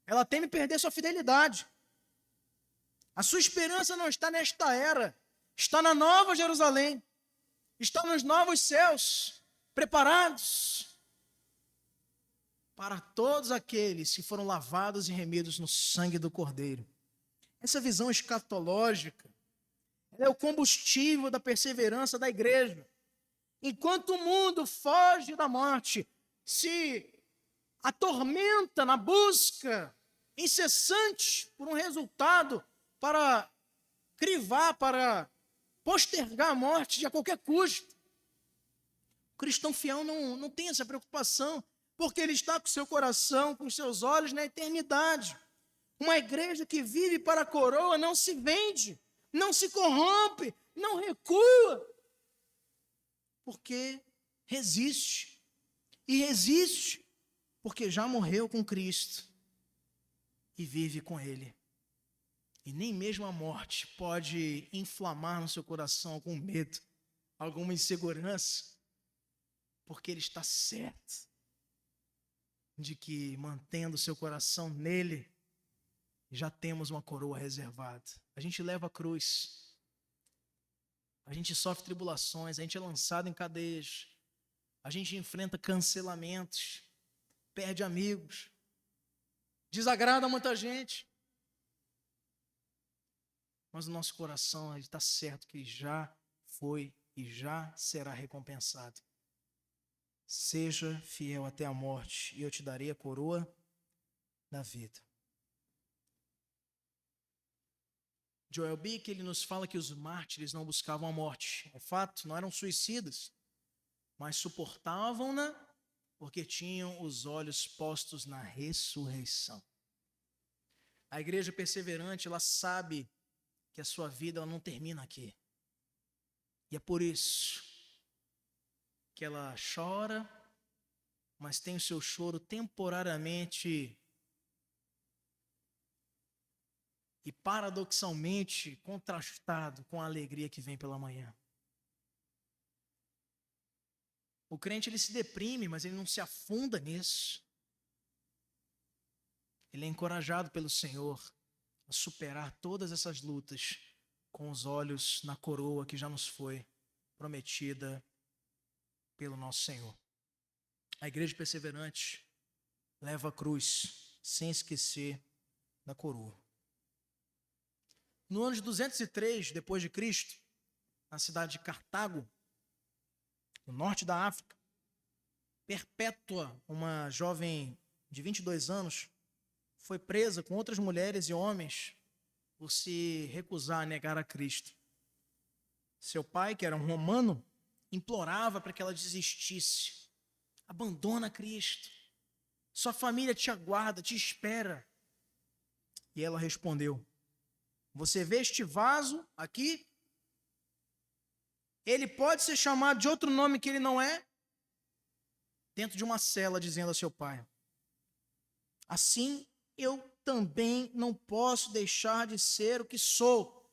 Ela teme perder sua fidelidade. A sua esperança não está nesta era. Está na nova Jerusalém. Está nos novos céus, preparados para todos aqueles que foram lavados e remidos no sangue do Cordeiro. Essa visão escatológica é o combustível da perseverança da igreja. Enquanto o mundo foge da morte, se atormenta na busca incessante por um resultado para crivar, para postergar a morte a qualquer custo. O cristão fiel não tem essa preocupação, porque ele está com seu coração, com seus olhos na eternidade. Uma igreja que vive para a coroa não se vende, não se corrompe, não recua, porque resiste. E resiste porque já morreu com Cristo e vive com Ele. E nem mesmo a morte pode inflamar no seu coração algum medo, alguma insegurança, porque ele está certo de que, mantendo seu coração nele, já temos uma coroa reservada. A gente leva a cruz, a gente sofre tribulações, a gente é lançado em cadeias, a gente enfrenta cancelamentos, perde amigos, desagrada muita gente. Mas o nosso coração está certo que já foi e já será recompensado. Seja fiel até a morte e eu te darei a coroa da vida. Joel Bick, ele nos fala que os mártires não buscavam a morte. É fato, não eram suicidas, mas suportavam-na porque tinham os olhos postos na ressurreição. A igreja perseverante, ela sabe que a sua vida ela não termina aqui. E é por isso que ela chora, mas tem o seu choro temporariamente e paradoxalmente contrastado com a alegria que vem pela manhã. O crente ele se deprime, mas ele não se afunda nisso. Ele é encorajado pelo Senhor a superar todas essas lutas com os olhos na coroa que já nos foi prometida pelo nosso Senhor. A igreja perseverante leva a cruz sem esquecer da coroa. No ano de 203 depois de Cristo, na cidade de Cartago, no norte da África, Perpétua, uma jovem de 22 anos, foi presa com outras mulheres e homens por se recusar a negar a Cristo. Seu pai, que era um romano, implorava para que ela desistisse. Abandona Cristo. Sua família te aguarda, te espera. E ela respondeu: você vê este vaso aqui? Ele pode ser chamado de outro nome que ele não é? Dentro de uma cela, dizendo a seu pai: assim eu também não posso deixar de ser o que sou.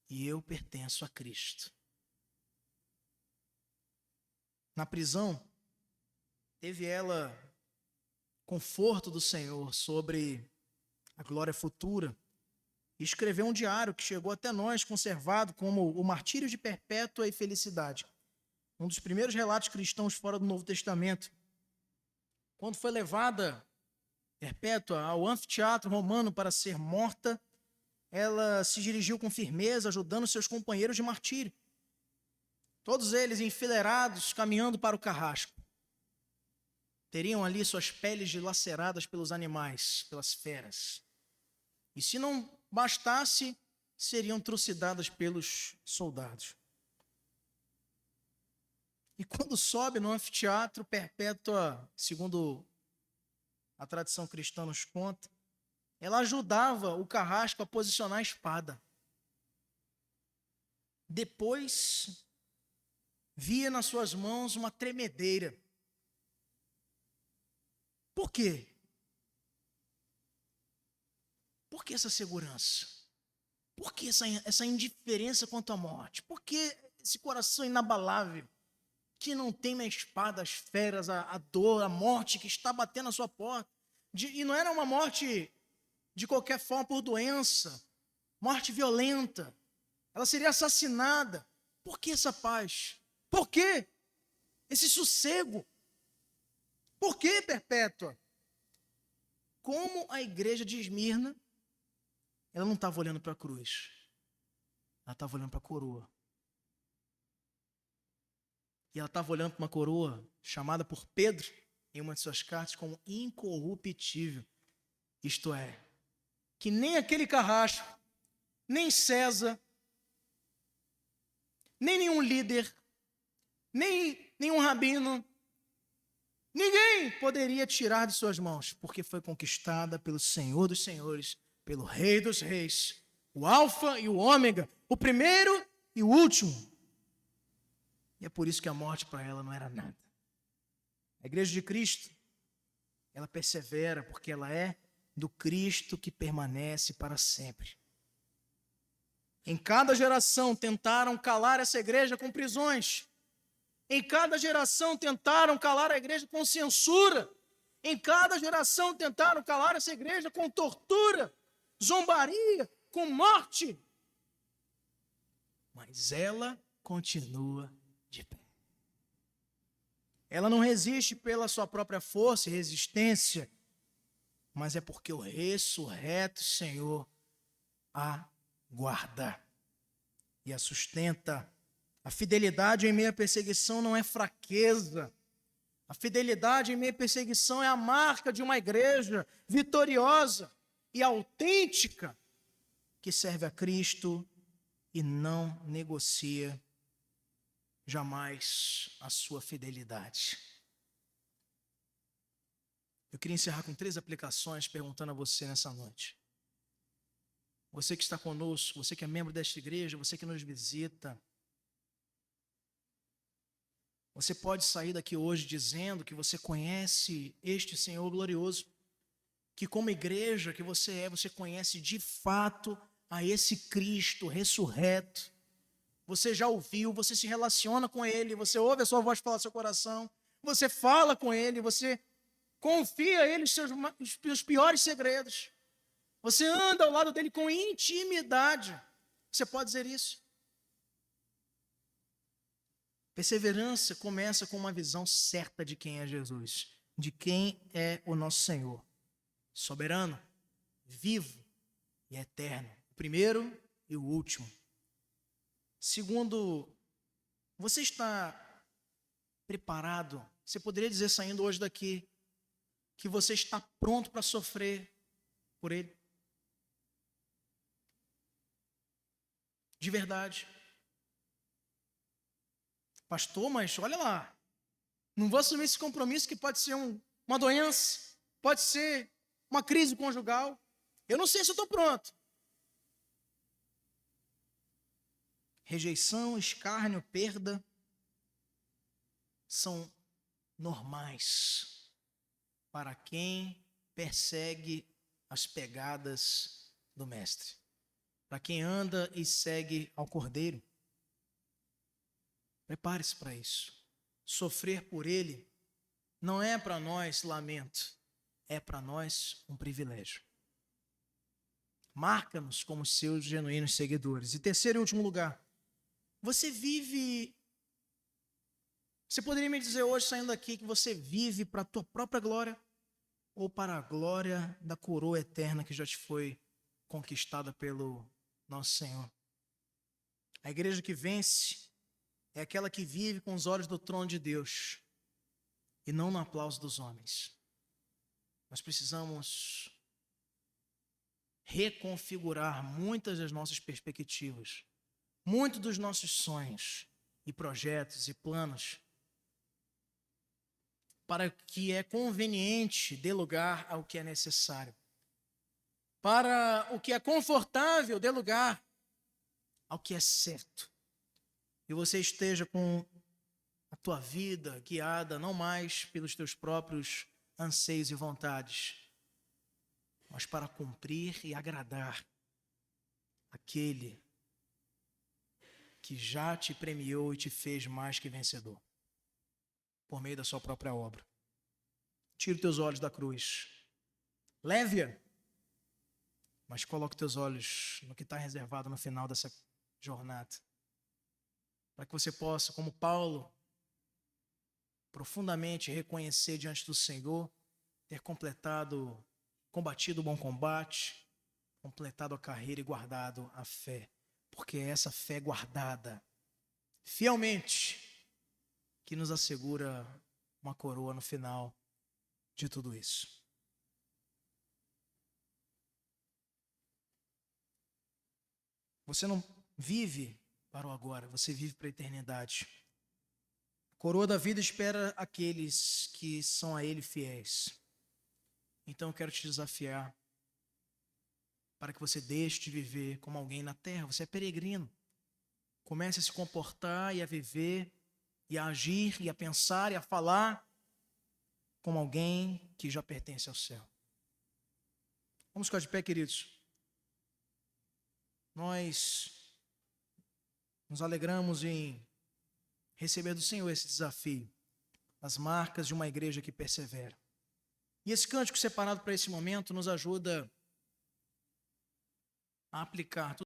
E eu pertenço a Cristo. Na prisão, teve ela conforto do Senhor sobre a glória futura. E escreveu um diário que chegou até nós, conservado como o Martírio de Perpétua e Felicidade. Um dos primeiros relatos cristãos fora do Novo Testamento. Quando foi levada Perpétua ao anfiteatro romano para ser morta, ela se dirigiu com firmeza, ajudando seus companheiros de martírio. Todos eles enfileirados, caminhando para o carrasco. Teriam ali suas peles dilaceradas pelos animais, pelas feras. E se não bastasse, seriam trucidadas pelos soldados. E quando sobe no anfiteatro, Perpétua, segundo a tradição cristã nos conta, ela ajudava o carrasco a posicionar a espada. Depois, via nas suas mãos uma tremedeira. Por quê? Por que essa segurança? Por que essa indiferença quanto à morte? Por que esse coração inabalável que não teme a espada, as feras, a dor, a morte que está batendo na sua porta? E não era uma morte de qualquer forma por doença, morte violenta. Ela seria assassinada. Por que essa paz? Por que esse sossego? Por que, Perpétua? Como a igreja de Esmirna, ela não estava olhando para a cruz. Ela estava olhando para a coroa. E ela estava olhando para uma coroa chamada por Pedro, em uma de suas cartas, como incorruptível. Isto é, que nem aquele carrasco, nem César, nem nenhum líder, nem nenhum rabino, ninguém poderia tirar de suas mãos, porque foi conquistada pelo Senhor dos Senhores, pelo Rei dos Reis, o Alfa e o Ômega, o primeiro e o último. E é por isso que a morte para ela não era nada. A igreja de Cristo, ela persevera porque ela é do Cristo que permanece para sempre. Em cada geração tentaram calar essa igreja com prisões. Em cada geração tentaram calar a igreja com censura. Em cada geração tentaram calar essa igreja com tortura, zombaria, com morte. Mas ela continua de pé. Ela não resiste pela sua própria força e resistência, mas é porque o ressurreto Senhor a guarda e a sustenta. A fidelidade em meio à perseguição não é fraqueza. A fidelidade em meio à perseguição é a marca de uma igreja vitoriosa e autêntica que serve a Cristo e não negocia jamais a sua fidelidade. Eu queria encerrar com 3 aplicações perguntando a você nessa noite. Você que está conosco, você que é membro desta igreja, você que nos visita, você pode sair daqui hoje dizendo que você conhece este Senhor glorioso, que como igreja que você conhece de fato a esse Cristo ressurreto. Você já ouviu, você se relaciona com Ele, você ouve a sua voz falar no seu coração, você fala com Ele, você confia a Ele os piores segredos. Você anda ao lado dEle com intimidade. Você pode dizer isso? Perseverança começa com uma visão certa de quem é Jesus, de quem é o nosso Senhor. Soberano, vivo e eterno. O primeiro e o último. Segundo, você está preparado? Você poderia dizer, saindo hoje daqui, que você está pronto para sofrer por Ele? De verdade. Pastor, mas olha lá, não vou assumir esse compromisso que pode ser uma doença, pode ser uma crise conjugal. Eu não sei se eu estou pronto. Rejeição, escárnio, perda são normais para quem persegue as pegadas do Mestre, para quem anda e segue ao Cordeiro. Prepare-se para isso. Sofrer por Ele não é para nós lamento, é para nós um privilégio. Marca-nos como seus genuínos seguidores. E terceiro e último lugar, você poderia me dizer hoje, saindo daqui, que você vive para a tua própria glória ou para a glória da coroa eterna que já te foi conquistada pelo nosso Senhor? A igreja que vence é aquela que vive com os olhos do trono de Deus e não no aplauso dos homens. Nós precisamos reconfigurar muitas das nossas perspectivas, muitos dos nossos sonhos e projetos e planos, para que é conveniente dê lugar ao que é necessário. Para o que é confortável, dê lugar ao que é certo. E você esteja com a tua vida guiada não mais pelos teus próprios anseios e vontades, mas para cumprir e agradar aquele que já te premiou e te fez mais que vencedor, por meio da sua própria obra. Tira os teus olhos da cruz. Leve-a, mas coloque teus olhos no que está reservado no final dessa jornada. Para que você possa, como Paulo, profundamente reconhecer diante do Senhor, ter combatido o bom combate, completado a carreira e guardado a fé. Porque é essa fé guardada fielmente que nos assegura uma coroa no final de tudo isso. Você não vive para o agora, você vive para a eternidade. A coroa da vida espera aqueles que são a Ele fiéis. Então eu quero te desafiar para que você deixe de viver como alguém na terra. Você é peregrino. Comece a se comportar e a viver, e a agir, e a pensar, e a falar como alguém que já pertence ao céu. Vamos ficar de pé, queridos. Nós nos alegramos em receber do Senhor esse desafio, as marcas de uma igreja que persevera. E esse cântico separado para esse momento nos ajuda a aplicar